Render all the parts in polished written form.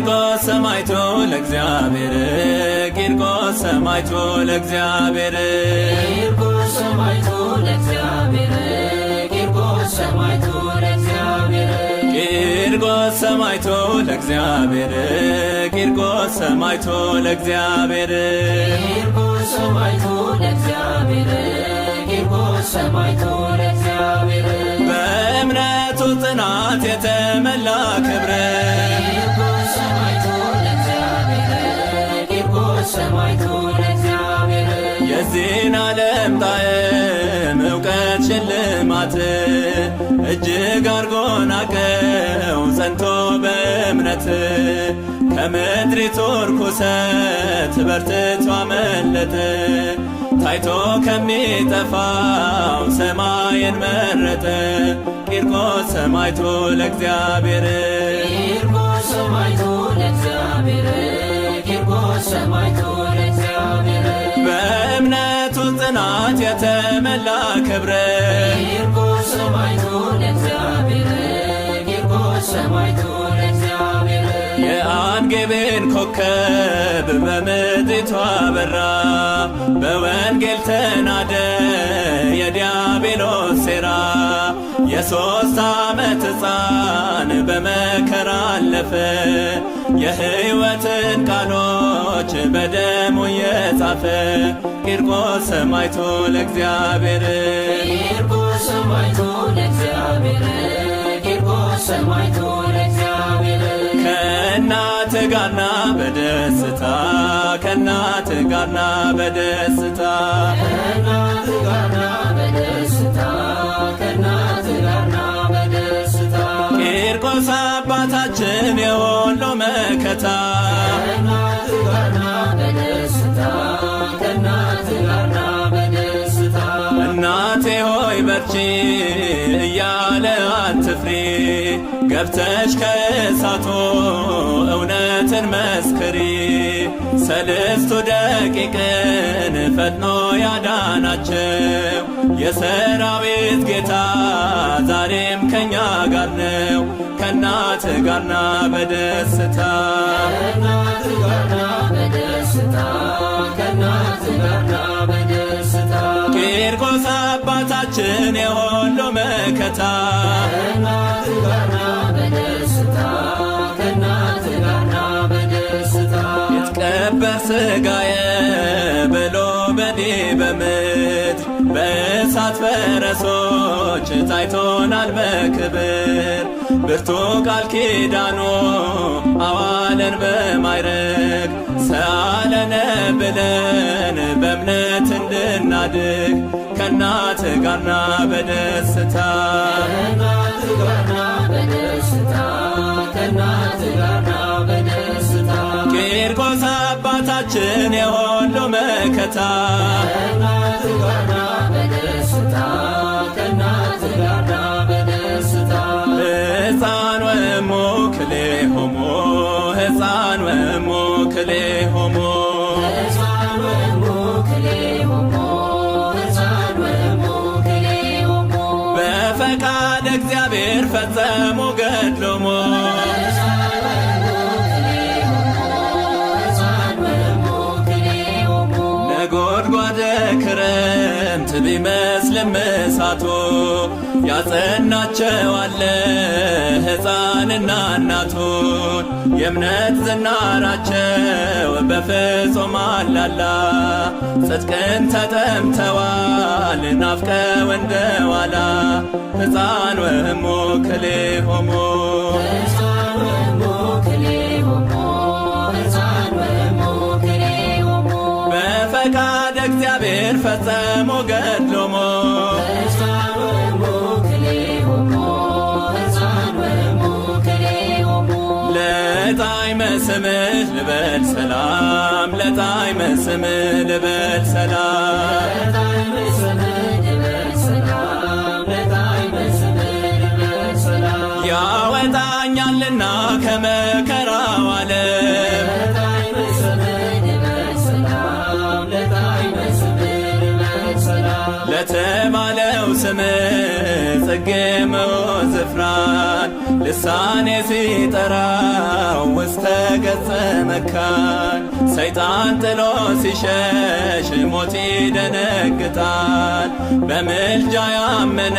ቂርቆስ ሰማዕቱ ለእግዚአብሔር ቂርቆስ ሰማዕቱ ለእግዚአብሔር ቂርቆስ ሰማዕቱ ለእግዚአብሔር ቂርቆስ ሰማዕቱ ለእግዚአብሔር ቂርቆስ ሰማዕቱ ለእግዚአብሔር ቂርቆስ ሰማዕቱ ለእግዚአብሔር ቂርቆስ ሰማዕቱ ለእግዚአብሔር ቂርቆስ ሰማዕቱ ለእግዚአብሔር በእምነቱ ጽናት የተመላ ክብረ ቂርቆስ ሰማዕቱ ለእግዚአብሔር ቂርቆስ ሰማዕቱ ለእግዚአብሔር የዚህን ዓለም ጣዕም እውቀት ሽልማት እጅግ አርጎ ናቀው ጸንቶ በእምነት ከምድሪቱ ርኩሰት በርትቶ አመለጠ ታይቶ ከሚጠፋው ሰማይን መረጠ ቂርቆስ ሰማዕቱ ለእግዚአብሔር ቂርቆስ ሰማዕቱ ለእግዚአብሔር ቂርቆስ ሰማዕቱ ለእግዚአብሔር በእምነቱ ጽናት የተመላ ክብረ ቂርቆስ ሰማዕቱ ለእግዚአብሔር ቂርቆስ ሰማዕቱ ለእግዚአብሔር የአንጌቤን ኮከብ በምድሪቷ በራ በወንጌል ተናደ የዲያብሎስ ሴራ የ3 ዓመት ሕፃን በመከራ አለፈ የሕይወትን ቃሎች በደሙ የጻፈ ቂርቆስ ሰማዕቱ ለእግዚአብሔር ቂርቆስ ሰማዕቱ ለእግዚአብሔር ቂርቆስ ሰማዕቱ ለእግዚአብሔር ከእናት ጋርና በደስታ ከእናት ጋርና በደስታ ከእናት ጋርና በደስታ ከእናት ጋርና በደስታ ቂርቆስ አባታችን የወሎ መከታ ከእናት ጋርና በደስታ ከእናት ጋርና በደስታ እናቴ ሆይ በርቺ እያለ አትፍሪ ገብተሽ ከእሳቱ እውነትን መስክሪ ሰልስቱ ደቂቅን ፈጥኖ ያዳናቸው የሰራዊት ጌታ ዛሬም ከኛ ጋር ነው ከእናት ጋርና በደስታ ከእናት ጋርና በደስታ ከእናት ጋርና በደስታ ቂርቆስ አባታችን የሁሉ መከታ ከእናት ጋርና በደስታ ከእናት ጋርና በደስታ ይትቀበር ሥጋዬ ብሎ በኔ በምድር በእሳት ፈረሶች ታይቶናል በክብር ብርቱ ቃል ኪዳኑ አዋለን በማይረግ ሰአለነ ብለን በእምነት እንድናድግ ከእናት ጋርና በደስታ ከእናት ጋርና በደስታ ከእናት ጋርና በደስታ ቂርቆስ አባታችን የሁሉ መከታ ከእናት ጋርና በደስታ ከእናት ጋርና በደስታ ሕፃን ወእሙ ክልኤሆሙ ሕፃን ወእሙ ክልኤሆሙ ሕፃን ወእሙ ክልኤሆሙ ሕፃን ወእሙ ክልኤሆሙ በፈቃድ እግዚአብሔር ፈጸሙ ገድሎሙ ሕፃን ወእሙ ክልኤሆሙ ሕፃን ወእሙ ክልኤሆሙ ነጎድጓደ ክረምት ቢመስልም እሳቱ ያጸናቸዋለ ሕፃንና እናቱን የእምነት ዝናራቸው በፍጹም አላላ ጽድቅን ተጠምተዋል ናፍቀው እንደዋላ ሕፃን ወእሙ ክልኤሆሙ ሕፃን ወእሙ ክልኤሆሙ ሕፃን ወእሙ ክልኤሆሙ በፈቃድ እግዚአብሔር ፈጸሙ ገድሎሙ ሕፃን ወእሙ ክልኤሆሙ ሕፃን ወእሙ ክልኤሆሙ ለጣዕመ ስምህ ልበል ሰላም ለጣዕመ ስምህ ልበል ሰላም ለጣዕመ ስምህ ልበል ሰላም ለጣዕመ ስምህ ልበል ሰላም ያወጣኛልና ከመከራው ዓለም ለጣዕመ ስምህ ልበል ሰላም ለጣዕመ ስምህ ልበል ሰላም ለተባለው ስምህ ጽጌ መውዝፍራን ልሳኔ ሲጠራው ውስተ ከገጸ መካን ሰይጣን ጥሎ ሲሸሽ ሞት ይደነግጣል። በምልጃ ያመነ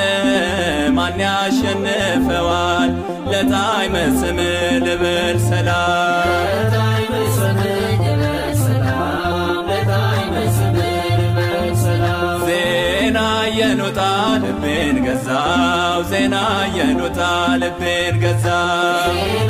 ማን ያሸንፈዋል? ለጣዕመ ስምህ ልበል ሰላም የኑጣ ልቤን ገዛው ዜና የኑጣ ልቤን ገዛው